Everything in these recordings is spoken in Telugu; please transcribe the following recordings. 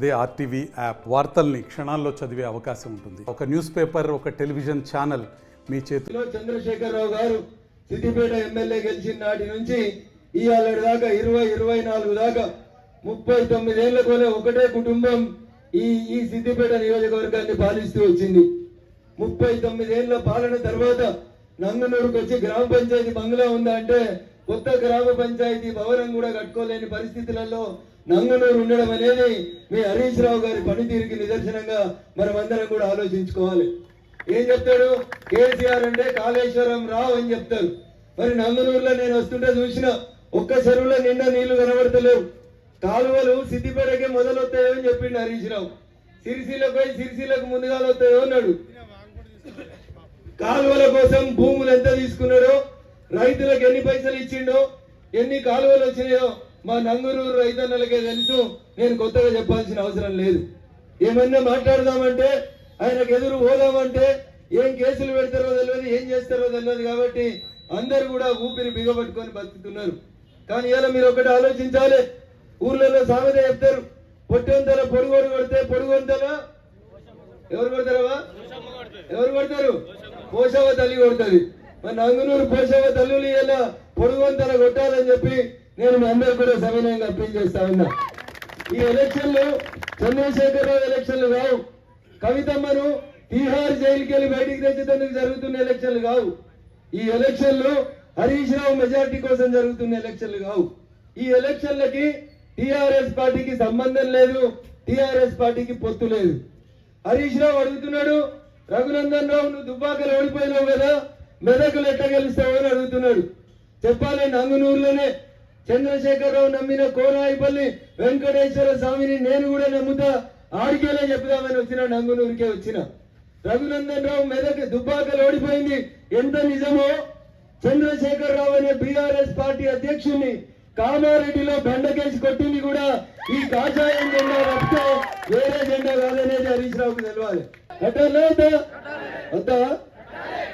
అదే ఆర్టీవీ యాప్. వార్తల్ని క్షణాల్లో చదివే అవకాశం ఉంటుంది. ఒక న్యూస్ పేపర్, ఒక టెలివిజన్ ఛానల్ మీ చేతిలో. చంద్రశేఖరరావు గారు సిద్దిపేట ఎమ్మెల్యే గెలిచిన నాటి నుంచి ఇవాళ దాకా 20-24 దాకా 39 ఏళ్లకోనే ఒకటే కుటుంబం ఈ సిద్దిపేట నియోజకవర్గాన్ని పాలిస్తూ వచ్చింది. 39 ఏళ్ల పాలన తర్వాత నంగనూరుకు వచ్చి గ్రామ పంచాయతీ బంగ్లా ఉందా అంటే కొత్త గ్రామ పంచాయతీ భవనం కూడా కట్టుకోలేని పరిస్థితులలో నంగనూరు ఉండడం అనేది మీ హరీష్ రావు గారి పనితీరుకి నిదర్శనంగా మనమందరం కూడా ఆలోచించుకోవాలి. ఏం చెప్తాడు కేసీఆర్ అంటే కాళేశ్వరం రావు అని చెప్తారు. మరి నంగనూరులో నేను వస్తుంటే చూసిన ఒక్క చెరువులో నిండా నీళ్లు కనబడతలేవు. కాలువలు సిద్దిపేటకే మొదలొస్తాయో అని చెప్పిండు హరీష్ రావు. సిరిసిల్లకు పోయి సిరిసిల్లకు ముందుగా వస్తాయో అన్నాడు. కాలువల కోసం భూములు ఎంత తీసుకున్నాడో, రైతులకు ఎన్ని పైసలు ఇచ్చిండో, ఎన్ని కాలువలు వచ్చినాయో మా నంగనూరు రైతన్నలకే తెలుసు. నేను కొత్తగా చెప్పాల్సిన అవసరం లేదు. ఏమన్నా మాట్లాడదామంటే ఆయనకు ఎదురు పోదామంటే ఏం కేసులు పెడతారో తెలియదు, ఏం చేస్తారో తెలియదు. కాబట్టి అందరు కూడా ఊపిరి బిగబట్టుకొని బతుకుతున్నారు. కానీ ఇలా మీరు ఒకటి ఆలోచించాలి. ఊర్లలో సామెత చెప్తారు, పొట్టొంతల పొడుగోడు కొడితే పొడుగొంతల ఎవరు కొడతారవా? ఎవరు కొడతారు? పోషవ తల్లి కొడుతుంది. మన నంగనూరు పోషవ తల్లులు ఇలా పొడుగొంతల కొట్టాలని చెప్పి నేను మీ అందరూ కూడా సవినయంగా అప్పీల్ చేస్తా ఉన్నా. ఈ ఎలక్షన్లు చంద్రశేఖరరావు ఎలక్షన్లు కావు. కవితమ్మను తీహార్ జైలుకి వెళ్ళి బయటికి తెచ్చేందుకు జరుగుతున్న ఎలక్షన్లు కావు. ఈ ఎలక్షన్లు హరీష్ రావు మెజార్టీ కోసం జరుగుతున్న ఎలక్షన్లు కావు. ఈ ఎలక్షన్లకి టిఆర్ఎస్ పార్టీకి సంబంధం లేదు, టిఆర్ఎస్ పార్టీకి పొత్తు లేదు. హరీష్ రావు అడుగుతున్నాడు, రఘునందన్ రావు నువ్వు దుబ్బాకలు ఓడిపోయినావు కదా, మెదకులు ఎట్లా గెలుస్తావు అని అడుగుతున్నాడు. చెప్పాలి, నంగనూరులోనే చంద్రశేఖరరావు నమ్మిన కోనాయిపల్లి వెంకటేశ్వర స్వామిని నేను కూడా నమ్ముతా, ఆడికేలే చెప్దామని వచ్చిన నంగనూరుకే వచ్చిన. రఘునందన్ రావు మెదక్ దుబ్బాకలు ఓడిపోయింది ఎంత నిజమో, చంద్రశేఖరరావు అనే బీఆర్ఎస్ పార్టీ అధ్యక్షుడిని కామారెడ్డిలో బండకేసి కొట్టింది కూడా ఈ కాషాయం జెండా వస్తే వేరే జెండా కాదనేది హరీష్ రావుకు తెలియాలి. వద్దా?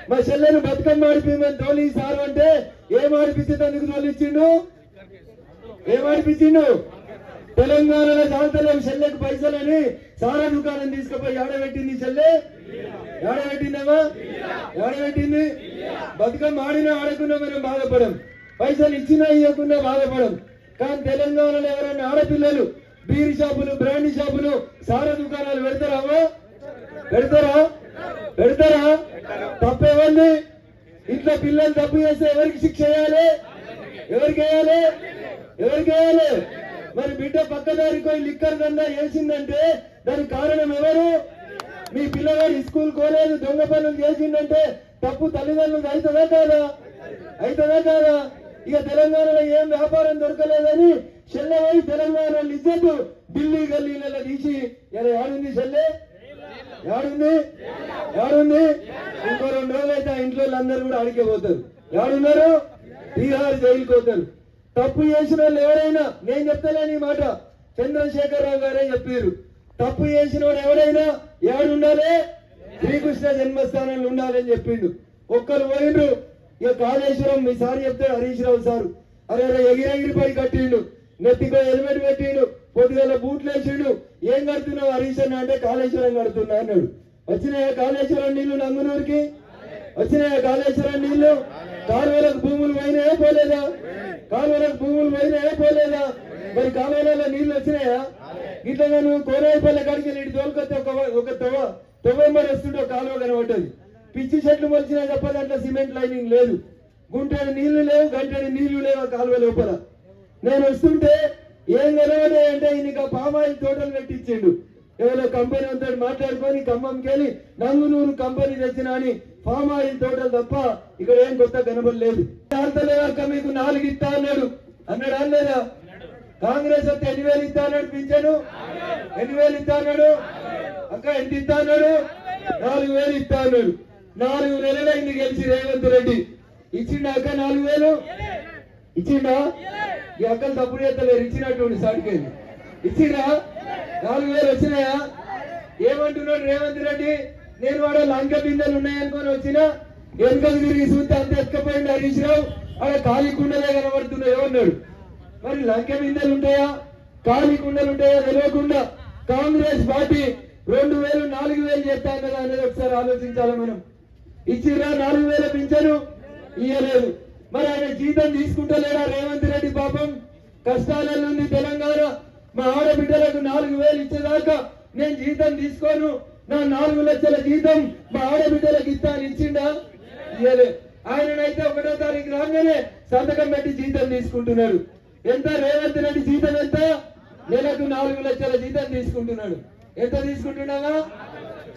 మా చెల్లెను బతుకమ్మ ఆడిపోయిందని తోలి సారు అంటే ఏం ఆడిపించేందుకు తోలిచ్చిండు? ఏం ఆడిపించిండు? తెలంగాణలో చాలతలేము చెల్లెకు పైసలని సారా దుకాణం తీసుకుపోయి ఆడబెట్టింది. చెల్లె ఆడబెట్టిందమ్మా, ఆడబెట్టింది. బతుకమ్మ ఆడినా ఆడకుండా మనం బాధపడం, పైసలు ఇచ్చినా ఇవ్వకుండా బాధపడం. కానీ తెలంగాణలో ఎవరైనా ఆడపిల్లలు బీర్ షాపులు, బ్రాండ్ షాపులు, సారా దుకాణాలు పెడతారా? పెడతారా? తప్పేమంది? ఇంట్లో పిల్లలు తప్పు చేస్తే ఎవరికి శిక్ష వేయాలి? ఎవరికి వేయాలి? మరి బిడ్డ పక్కదారికి పోయి లిక్కర్ దందా వేసిందంటే దానికి కారణం ఎవరు? మీ పిల్లగాడు స్కూల్ కోలేదు, దొంగ పనులు చేసిందంటే తప్పు తల్లిదండ్రులు అవుతుందా కాదా? ఇక తెలంగాణలో ఏం వ్యాపారం దొరకలేదని చెల్లెవై తెలంగాణ ఇజ్జతు ఢిల్లీ గల్లీలలో తీసి ఇలా ఏడుంది చెల్లె? ఏడుంది? ఇంకో 2 రోజులు అయితే ఆ ఇంట్లో అందరూ కూడా అడిగిపోతారు. ఏడున్నారు? బీహార్ జైలుకి పోతారు. తప్పు చేసిన వాళ్ళు ఎవరైనా, నేను చెప్తలేని మాట, చంద్రశేఖరరావు గారే చెప్పారు, తప్పు చేసిన వాడు ఎవరైనా ఏడుండాలి? శ్రీకృష్ణ జన్మస్థానంలో ఉండాలని చెప్పిండు. ఒక్కరు పోయిండ్రు. ఇక కాళేశ్వరం మీ సార్ చెప్తాడు హరీష్ రావు సారు, అరే ఎగిరెగిరిపై కట్టిండు, నెత్తికో హెల్మెట్ పెట్టిండు, పొద్దుగల బూట్లు వేసిండు. ఏం కడుతున్నావు హరీష్ అన్న అంటే కాళేశ్వరం కడుతున్నా అన్నాడు. వచ్చినాయా కాళేశ్వరం నీళ్లు? నంగనూరుకి వచ్చినాయా కాళేశ్వరం నీళ్లు? కాలువలకు భూములు పోయినాయా పోలేదా? మరి కాలువలలో నీళ్లు వచ్చినాయా? ఇట్లా నువ్వు కోరాయిపల్లె కాడికి నీటి తోలుకొస్తే ఒక తొవ్వంబర్ వస్తుంటే కాలువ కనబడ్డది. పిచ్చి చెట్లు మొలిచినా తప్ప దాంట్లో సిమెంట్ లైనింగ్ లేదు, గుంటడి నీళ్లు లేవు, గంటడి నీళ్లు లేవు ఆ కాలువ లోపల. నేను వస్తుంటే ఏం కనబడ్డాయంటే ఈయనక పామాయిల్ తోటలు పెట్టించిండు. ఎవరో కంపెనీ అంతా మాట్లాడుకొని ఖమ్మంకి వెళ్ళి నంగునూరు కంపెనీ తెచ్చిన అని ఫామ్ ఆయిల్ తోటలు తప్ప ఇక్కడ ఏం కొత్త కనబడలేదు. మీకు 4 ఇస్తా అన్నాడు, లేదా? కాంగ్రెస్ వస్తే 8,000 ఇస్తా అన్నాడు. పింఛను 8,000 ఇస్తా అన్నాడు. అక్క ఎంత ఇస్తా అన్నాడు? 4,000 ఇస్తా అన్నాడు. 4 నెలలు అయింది గెలిచి రేవంత్ రెడ్డి. ఇచ్చిండా అక్క 4,000? ఇచ్చిండా? ఈ అక్కలు తప్పుడు చేస్తలేరు, ఇచ్చినటువంటి సాటికేది ఇచ్చిండా? 4,000 వచ్చినాయా? ఏమంటున్నాడు రేవంత్ రెడ్డి? నేను వాడు లంక బిందెలు ఉన్నాయనుకొని వచ్చినా వెనుకకు తిరిగి చూస్తే అంత ఎత్తుకపోయింది హరీష్ రావు. అక్కడ ఖాళీ కుండలే కనబడుతున్నాయో అన్నాడు. మరి లంక బిందెలు ఉంటాయా, ఖాళీ కుండలు ఉంటాయా తెలియకుండా కాంగ్రెస్ పార్టీ 2000 4000 చేస్తా అన్నదా అనేది ఒకసారి ఆలోచించాలి మనం. ఇచ్చిర్రా 4000 పింఛను? ఇయ్యలేదు. మరి ఆయన జీతం తీసుకుంటలేడా రేవంత్ రెడ్డి? పాపం కష్టాలలో ఉంది తెలంగాణ. మా ఆడబిడ్డలకు 4000 ఇచ్చేదాకా నేను జీతం తీసుకోను, నా 4 లక్షల జీతం మా ఆడబిడ్డలకు ఇస్తా అని ఇచ్చిండా? ఇయ్యలే. ఆయననైతే 1వ తారీఖు రాగానే సంతకం పెట్టి జీతం తీసుకుంటున్నాడు. ఎంత రేవంత్ రెడ్డి జీతం ఎంత? నెలకు 4 లక్షల జీతం తీసుకుంటున్నాడు. ఎంత తీసుకుంటున్నావా?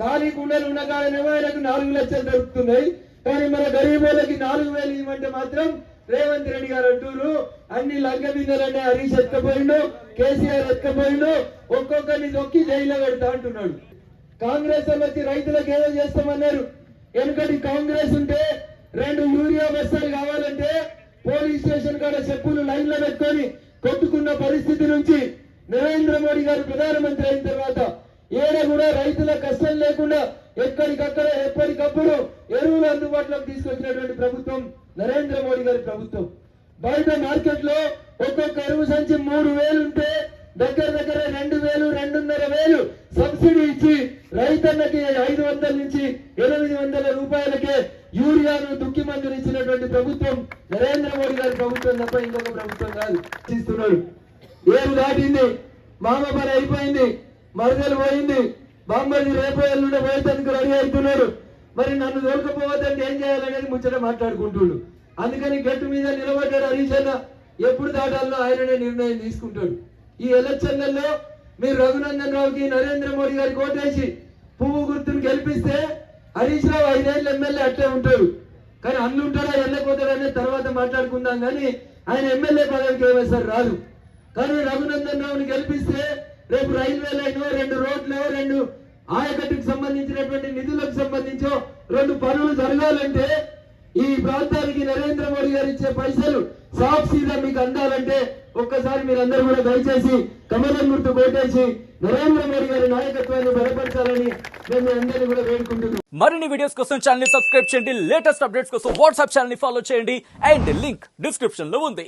ఖాళీ కుండలు ఉన్న కాడనేమో ఆయనకు 4 లక్షలు దొరుకుతున్నాయి. కానీ మన గరీబులకి 4000 ఇవ్వమంటే మాత్రం రేవంత్ రెడ్డి గారు అంటూరు అన్ని లంక బిందెలనే హరీష్ ఎత్తుకపోయిండు, కేసీఆర్ ఎత్తుకపోయిండు, ఒక్కొక్కరిని నొక్కి జైల్లో పెడతా అంటున్నాడు. కాంగ్రెస్ వాళ్ళు వచ్చి రైతులకు ఏదో చేస్తామన్నారు. వెనుకటి కాంగ్రెస్ ఉంటే 2 యూరియా బస్తాలు కావాలంటే పోలీస్ స్టేషన్ కాడ చెప్పులు లైన్ లో పెట్టుకొని కొట్టుకున్న పరిస్థితి నుంచి నరేంద్ర మోడీ గారు ప్రధానమంత్రి అయిన తర్వాత ఏడ కూడా రైతుల కష్టం లేకుండా ఎక్కడికక్కడ ఎప్పటికప్పుడు ఎరువులు అందుబాటులోకి తీసుకొచ్చినటువంటి ప్రభుత్వం నరేంద్ర మోడీ గారి ప్రభుత్వం. బయట మార్కెట్ లో ఒక్కొక్క ఎరువు సంచి 3000 ఉంటే దగ్గర 2000 2500 సబ్సిడీ ఇచ్చి రైతన్నకి 500 నుంచి 800 రూపాయలకే యూరియాను దుక్కి మందులు ఇచ్చినటువంటి ప్రభుత్వం నరేంద్ర మోడీ గారి ప్రభుత్వం తప్ప ఇంకొక ప్రభుత్వం కాదు. ఇస్తున్నాడు. ఏరు దాటింది, మామ పని అయిపోయింది, మరదలు పోయింది, బాంబర్ది రేపు ఎల్లుండి పోయేందుకు రెడీ అవుతున్నాడు. మరి నన్ను దొరకపోవద్దంటే ఏం చేయాలనేది ముచ్చట మాట్లాడుకుంటున్నాడు. అందుకని గట్టు మీద నిలబడ్డాడు హరీష్ అన్న. ఎప్పుడు దాటాలో ఆయననే నిర్ణయం తీసుకుంటాడు. ఈ ఎలక్షన్లలో మీరు రఘునందన్ రావుకి నరేంద్ర మోడీ గారికి ఓటేసి పువ్వు గుర్తును గెలిపిస్తే హరీష్ రావు 5 ఏళ్ళు ఎమ్మెల్యే అట్లే ఉంటాడు. కానీ అన్నుంటాడా ఎల్లపోతాడా అనేది తర్వాత మాట్లాడుకుందాం. కానీ ఆయన ఎమ్మెల్యే పదవికి ఏమేసారు రాదు. కానీ రఘునందన్ రావుని గెలిపిస్తే రేపు రైల్వే లైన్ 2 రోడ్లు 2 ఆయకట్టుకు సంబంధించినటువంటి నిధులకు సంబంధించో 2 పనులు జరగాలంటే ఈ ప్రాంతానికి నరేంద్ర మోడీ గారు ఇచ్చే పైసలు సాఫ్ సీదా మీకు అందాలంటే ఒక్కసారి మీరందరూ కూడా దయచేసి కమలం గుర్తు కొట్టేసి నరేంద్ర మోడీ గారి నాయకత్వాన్ని బలపరచాలని మేము అందరినీ కూడా వేడుకుంటున్నాం. మరిన్ని వీడియోస్ కోసం ఛానల్ ని సబ్స్క్రైబ్ చేయండి. లేటెస్ట్ అప్డేట్స్ కోసం వాట్సాప్ ఛానల్ ని ఫాలో చేయండి. అండ్ లింక్ డిస్క్రిప్షన్ లో ఉంది.